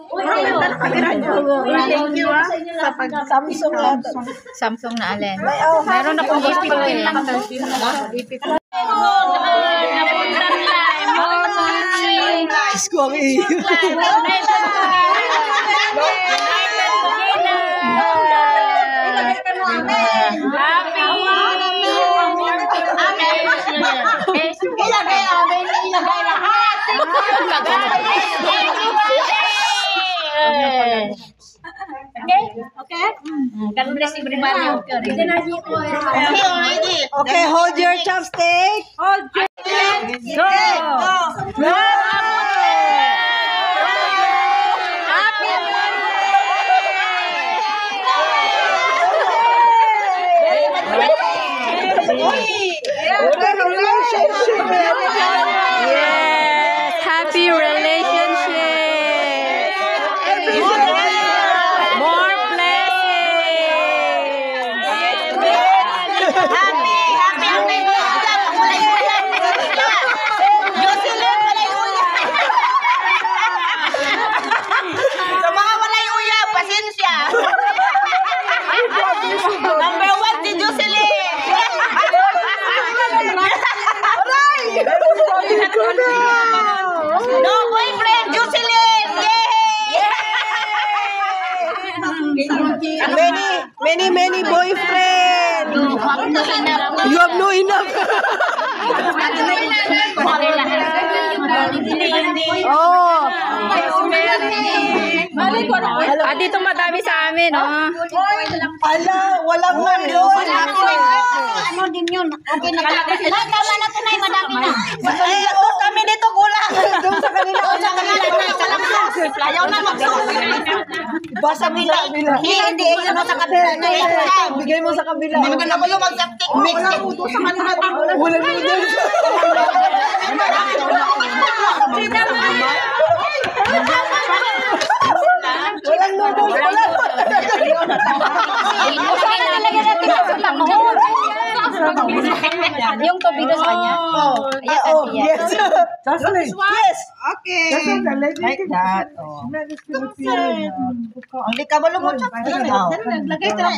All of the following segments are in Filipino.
Thank you sa pag-Samsung na ito. Samsung na alin. Meron akong gift eh. Isko ang iyo. Okay, hold your chopstick. Go. Yes, happy relationship. More blessings. Sa mga walay uya, pasensya. Number 1 si Jocelyn. No boyfriend, Jocelyn. Many boyfriend. You have no enough. Oh. Dito madami sa amin, oh. Ala, walang ano. Ano din yun? Okay na talaga. Tama na tunay, madami na. Kami dito kulang. Doon sa kanila. Ayaw na magsusunod. Basa bila. Hindi, yun sa kabila. Bigay mo sa kabila. Hindi ka na ba yung mag-septic mix? Sa kanila. Walang noodles. Walang noodles. Yung tubig doon sa kanya. Yes. Yes. Okay. Like that. Hindi ka ba lumot sa naglagay ka lang.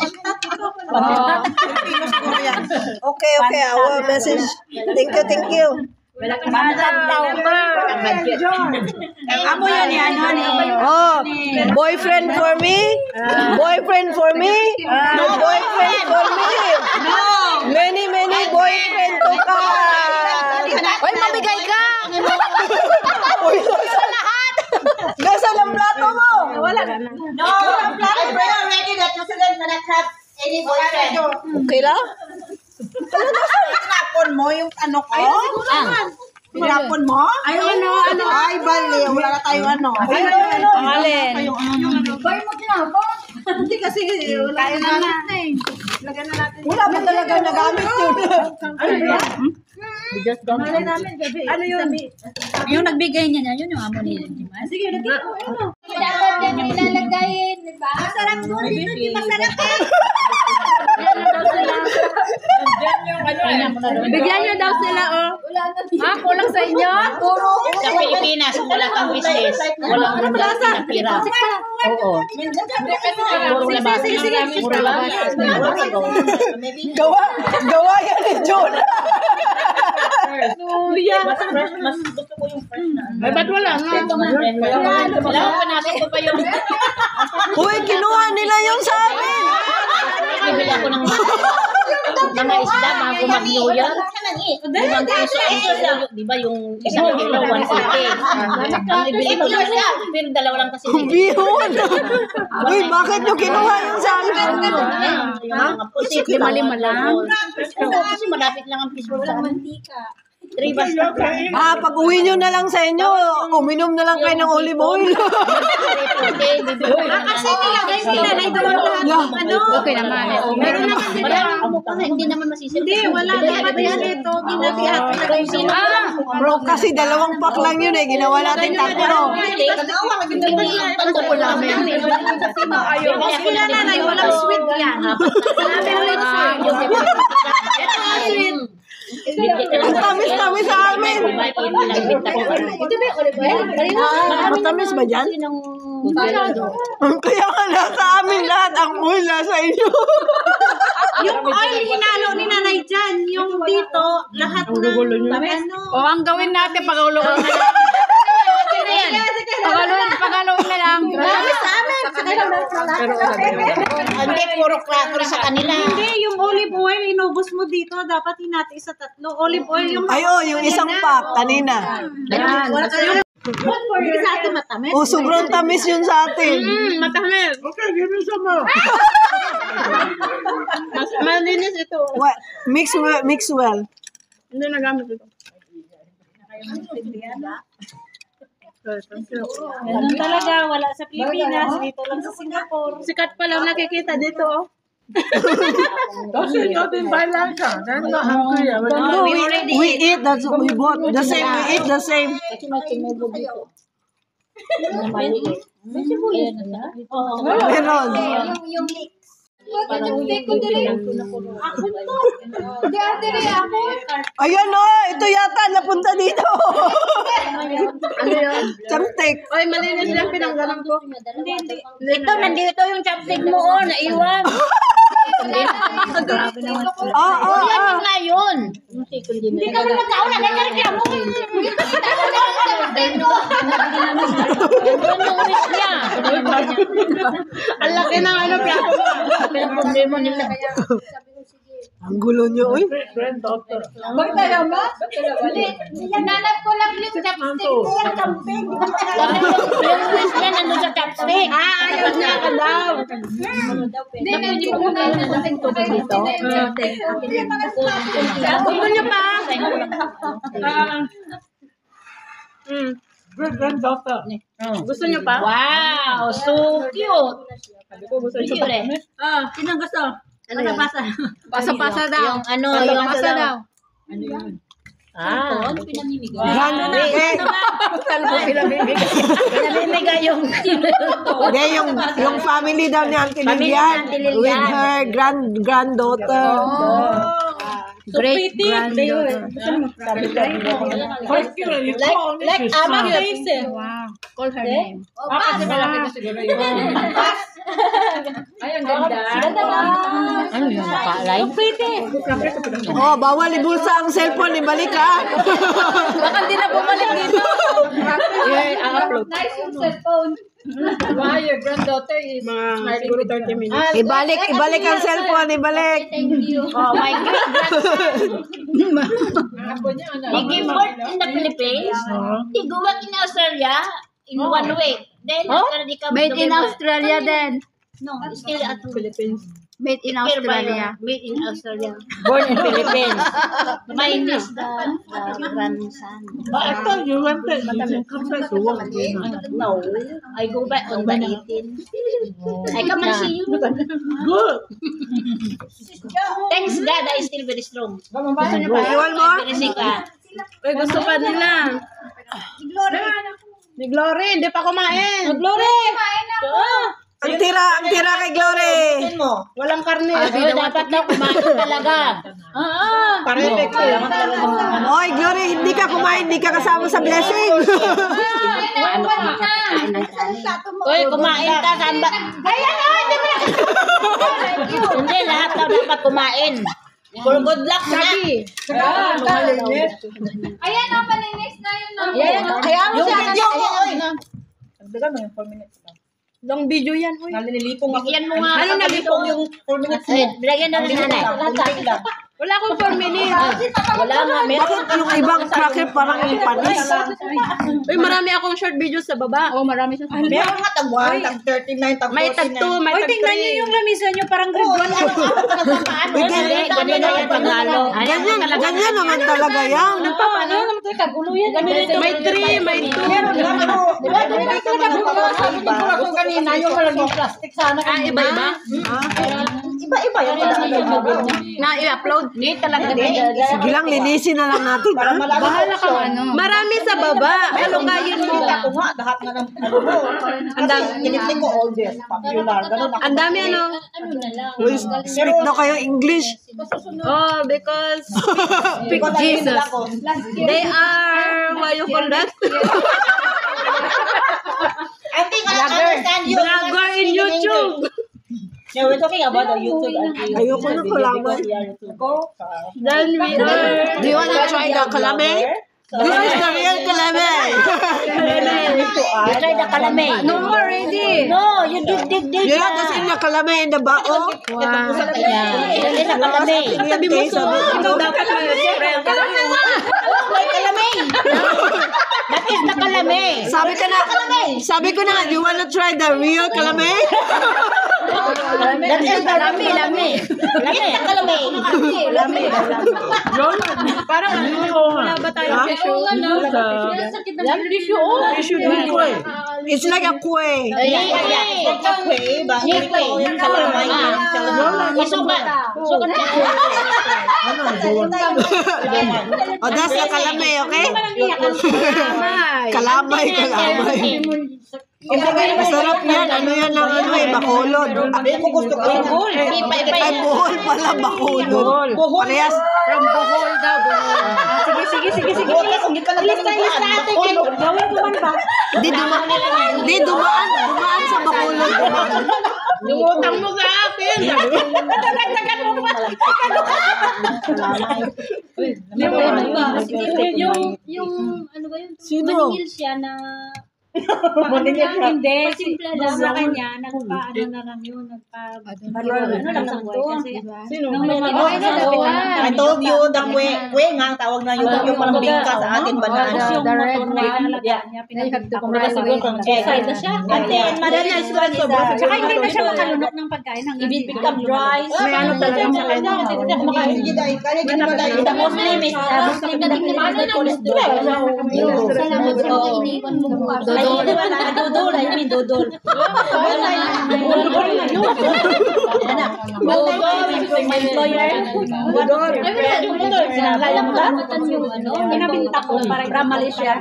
Okay. Our message. Thank you. Amo yan yan. Oh, boyfriend for me? Boyfriend for me? No boyfriend for me. No. Many boyfriend to come. Uy, mabigay ka! Uy, nasaan ang plato mo? Wala. No. I'm very ready that you cannot have any boyfriend. Okay lang? Tinapon mo yung ano ko? Tinapon mo? Ay, ano? Ay, bali. Wala na tayo ano. Alin? Bay mo tinapon? Hindi kasi tayo na natin. Lagyan na natin. Wala pa talaga nagamit yun. Ano yun? Yung nagbigay niya yun yung amo ni Jiman. Sige, lagyan mo. Dapat yan yung ilalagayin, di ba? Masarap doon. Hindi masarap eh. Bigyan niyo daw sila, oh. Kulang sa inyo? Sa Pilipinas, wala kang business. Walang na pira. Oo. Puro labas. Puro labas. Gawa yan ni John. Mas gusto ko yung fresh na. Ay, ba't wala nga? Wala, panasok ko pa yung... Uy, kinuha nila yung sa amin. Bibili ako ng mga isda bago mag-New Year. 5 piso ang kilo. Di ba yung isang kilo, 150. Ang bibili ko lang siya. Pero dalawa lang kasi. Bihon. Uy, bakit nyo kinuha yung sa amin? Yung mga pusit. 5 lang. Kasi malapit lang ang piso sa amin. 3 basta. Pag uwi nyo na lang sa inyo, uminom na lang kayo ng olive oil. Kasi nilagay sila na ito ang Okay naman. Meron naman din. Hindi naman masisip. Hindi, wala dapat yan ito. Ginabihat. Bro, kasi 2 pack lang yun eh. Ginawa natin 3. Sila nanay, walang sweet yan. Ito ang sweet. Ang tamis-tamis sa amin. Matamis ba dyan? Kaya nga nasa amin lahat. Ang oil nasa inyo. Yung oil hinalo ni nanay dyan, yung dito, lahat ng ano. O, ang gawin natin, pag-uloan na lang. Pag-uloan na lang. Marami sa amin. Hindi, puro cracker sa kanila. Hindi, yung olive oil, inubos mo dito. Dapat hinati sa 3. Olive oil yung... Yung isang pack kanina. Hindi sa atin matamis. Sobrang tamis yun sa atin. Matamis. Okay, give me some more. Malinis ito. Mix well. Hindi nagamit ito. Ganun talaga, wala sa Pilipinas, dito lang sa Singapore. Sikat pa lang nakikita dito, oh. Kasi natin bayan ka. Then not hungry. We eat, that's what we bought. The same, we eat the same. Kasi may tinubo dito. Na maliit. Meron. Yung mix. Ayan ito yata napunta dito. Chapstick. Oy, malinis lang pinanggalan ko. Ito, nandito yung chopstick mo, naiwan. Yan nga yun. Hindi ka naman nagkauna, nagkareklamo. Yung wish niya. Ang laki ng ano, plato mo. Pero problema nila. Ang gulo nyo, uy. Nanap ko lang yung chopstick. Yung wish niya nandun sa chopstick. Ayaw niya ka daw. Hindi ko muna yung chopstick ko dito. Gusto niyo pa? Gusto niyo pa? Wow, so cute. Cute. Sinong gusto? Ano ka pasa? Pasa-pasa daw. Yung ano, Pasa-pasa daw. Pinamimigay yung Hindi, yung family daw ni Auntie Lilian with her granddaughter. Great granddaughter. like ama face. Wow. Call her name. Ano yung nakalay? Bawal ibulsa ang cellphone, ibalik ha. Baka hindi na bumalik dito. I-upload. Nice yung cellphone. Wow, your granddaughter is siguro 30 minutes. Ibalik ang cellphone, ibalik. Thank you. Oh my God. He gave birth in the Philippines. He grew up in Australia in 1 week. Then after the Made in Australia then. No, still at Philippines. Made in Australia. Made in Australia. Born in Philippines. Mine is the grandson. But I thought you wanted to come back to work. No, I go back on the 18th. I come and see you. Good. Thanks God, I still very strong. Iwan mo? Very sick ah. Uy, gusto pa nila. Ni Glory, hindi pa kumain. Glory! Ang tira kay Glory. Walang karne. Dapat daw kumain talaga. Para effective. Oy, Glory, hindi ka kumain, hindi ka kasama sa blessing. Uy, kumain ka. Saan ba? Hindi, lahat daw dapat kumain. For good luck na. Ayan ang malinis na yun. Kaya mo siya Long video yan, uy. Bigyan mo nga. Ano nalipong yung 4 minutes mo? Bilagyan ng nanay. Wala akong 4 minutes. Wala nga. Bakit yung ibang cracker parang panis? Uy, marami akong short videos sa baba. Oh, marami sa baba. Meron nga tag 1, tag 39, tag 49. May tag 2, may tag 3. Tingnan niyo yung lamisa niyo, parang grade 1 lang. Hindi, ganyan na yung pangalo. Ganyan naman talaga yan. Ano naman ito, kagulo yan. May 3, may 2. Meron lang ako. Diba, sabi ko kanina, yung malaging plastic sana. Iba-iba? Iba-iba yung Na i-upload. Hindi talaga. Sige lang, linisin na lang natin. Para malaman Bahala ka ano. Marami sa baba. Halukayin mo. Ako nga, lahat nga ng ano mo. Ang dami. Tinitling ko all this, popular. Ganun ako. Ang dami ano. Ano na lang. Uy, speak daw kayo English. Oh, because Ikaw lang yung Jesus. ako. they are, what you call that? I think I understand you. Vlogger in YouTube. Yeah, we're talking about the YouTube. Ayoko na kalaman. Then we are, Do you wanna try the kalame? This is the real kalame. You try the kalame. no more ready. No, you did. You know, that's in the kalame in the bao. Yan is a kalame. Sabi mo so. Dapat May kalame. That is the kalame. Sabi ko na, you wanna try the real kalame? That is the lami. Lami. Kalame. parang wala ba tayong tissue? Sakit na tissue. It's like a kue. Oh, that's the kalame, okay? Kalamay. Masarap yan. Ano yan ang ano eh, bakulod. Ako gusto ko yung buhol. Ay, buhol pala, bakulod. Parehas. From Bohol daw, Bohol. Sige. Hindi ka nagkakalista. Gawin ko man ba? Di dumaan sa bakulod. Yung utang mo sa akin. Dadagdagan mo pa. Yung ano ba yun? Sino? Maningil siya na hindi, simple lang sa kanya, nagpa-ano na lang yun, ano lang sa buhay kasi nung lumabas I told you, the kwe nga, tawag na yung parang bingka sa atin banana. yung motor na inalagaan niya, pinagpapakita excited na siya. And then, madala is one is Tsaka hindi na siya makalunok ng pagkain hanggang pick up dry. May ano talaga sa kanya. The Muslim is na tingnan cholesterol. Salamat sa mga iniwan mo bukas. Dudol, I mean dudol. My employer. Kaya mo ba? Pinabinta ko para Malaysia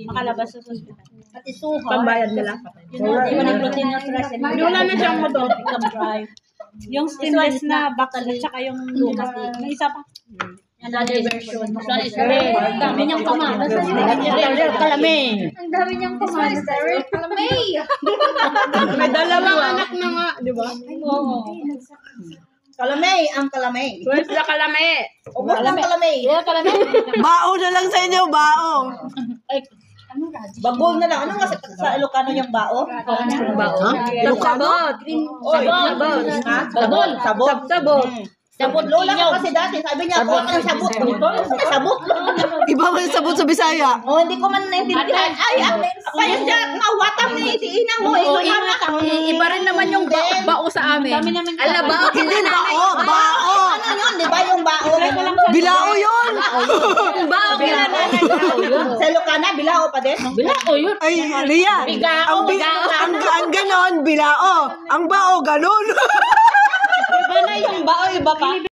makalabas sa hospital. Pati suha. Pambayad nila. Hindi mo na glutinous rice. Wala na siyang motor. Yung stimulus na bakal at saka yung lumas. May isa pa. Another version. Ang dami niyang pamanas. Kalame. Ang dami niyang pamanas. Kalamay! May dalawang anak na nga, di ba? Oo. Kalamay, ang kalamay. Where's the kalame? Ubos ng kalamay. Bao na lang sa inyo, bao. Bagol na lang. Ano nga sa Ilocano yung bao? Ilocano? Sabot. Sabot. Lola ko kasi dati, sabi niya, kuha ka ng sabot. Sabot. Iba man sabot sa Bisaya. Oh, hindi ko man naintindihan. Ay, kaya dyan, mawatang ni inang mo. Iba rin naman yung bao sa amin. Ala, bao Hindi bao, bao. Ano yun, di ba yung bao? Bilao yun. bao kila nanay. Sa Ilocana, bilao pa din? Bilao yun. Ay, Ria. Ang ganon, bilao. Ang bao, ganon. Iba na yung bao, iba pa.